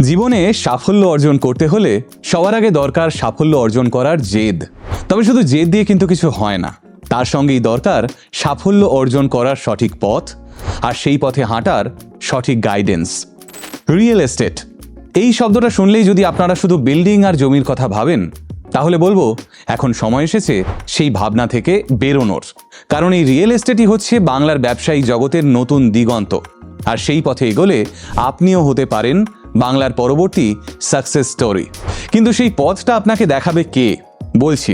জীবনে সাফল্য অর্জন করতে হলে সবার আগে দরকার সাফল্য অর্জন করার জেদ। তবে শুধু জেদ দিয়ে কিন্তু কিছু হয় না, তার সঙ্গেই দরকার সাফল্য অর্জন করার সঠিক পথ, আর সেই পথে হাঁটার সঠিক গাইডেন্স। রিয়েল এস্টেট এই শব্দটা শুনলেই যদি আপনারা শুধু বিল্ডিং আর জমির কথা ভাবেন, তাহলে বলবো এখন সময় এসেছে সেই ভাবনা থেকে বেরোনোর। কারণ এই রিয়েল এস্টেটই হচ্ছে বাংলার ব্যবসায়ী জগতের নতুন দিগন্ত, আর সেই পথে এগোলে আপনিও হতে পারেন বাংলার পরবর্তী সাকসেস স্টোরি। কিন্তু সেই পথটা আপনাকে দেখাবে কে? বলছি,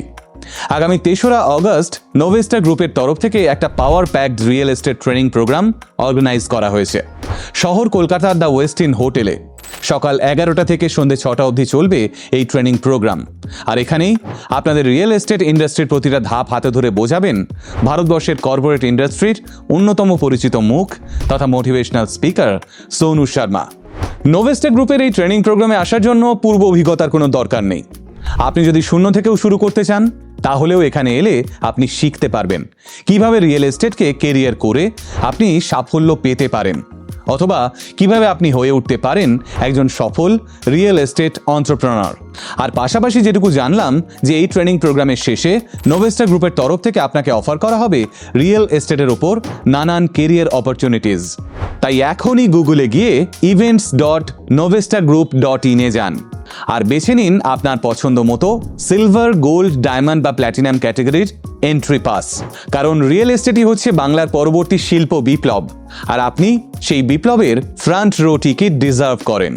আগামী ৩রা অগস্ট নোভেস্টা গ্রুপের তরফ থেকে একটা power packed real estate training program organise করা হয়েছে শহর কলকাতার দ্য ওয়েস্টিন হোটেলে। সকাল 11টা থেকে সন্ধ্যে 6টা অবধি চলবে এই ট্রেনিং প্রোগ্রাম। আর এখানেই আপনাদের রিয়েল এস্টেট ইন্ডাস্ট্রির প্রতিটা ধাপ হাতে ধরে বোঝাবেন ভারতবর্ষের কর্পোরেট ইন্ডাস্ট্রির অন্যতম পরিচিত মুখ তথা মোটিভেশনাল স্পিকার সোনু শর্মা। নোভেস্টা গ্রুপের এই ট্রেনিং প্রোগ্রামে আসার জন্য পূর্ব অভিজ্ঞতার কোনো দরকার নেই। আপনি যদি শূন্য থেকেও শুরু করতে চান, তাহলেও এখানে এলে আপনি শিখতে পারবেন কিভাবে রিয়েল এস্টেটকে কেরিয়ার করে আপনি সাফল্য পেতে পারেন, অথবা কিভাবে আপনি হয়ে উঠতে পারেন একজন সফল রিয়েল এস্টেট এন্টারপ্রেনার। আর পাশাপাশি যেটুকু জানলাম যে এই ট্রেনিং প্রোগ্রামের শেষে নোভেস্টা গ্রুপের তরফ থেকে আপনাকে অফার করা হবে রিয়েল এস্টেটের ওপর নানান কেরিয়ার অপরচুনিটিস। তাই এখনই গুগলে গিয়ে events.novestagroup.in এ যান আর বেছে নিন আপনার পছন্দ মতো সিলভার, গোল্ড, ডায়মন্ড বা প্ল্যাটিনাম ক্যাটাগরির এন্ট্রি পাস। কারণ রিয়েল এস্টেটই হচ্ছে বাংলার পরবর্তী শিল্প বিপ্লব, আর আপনি সেই বিপ্লবের ফ্রন্ট রো টিকিট ডিজার্ভ করেন।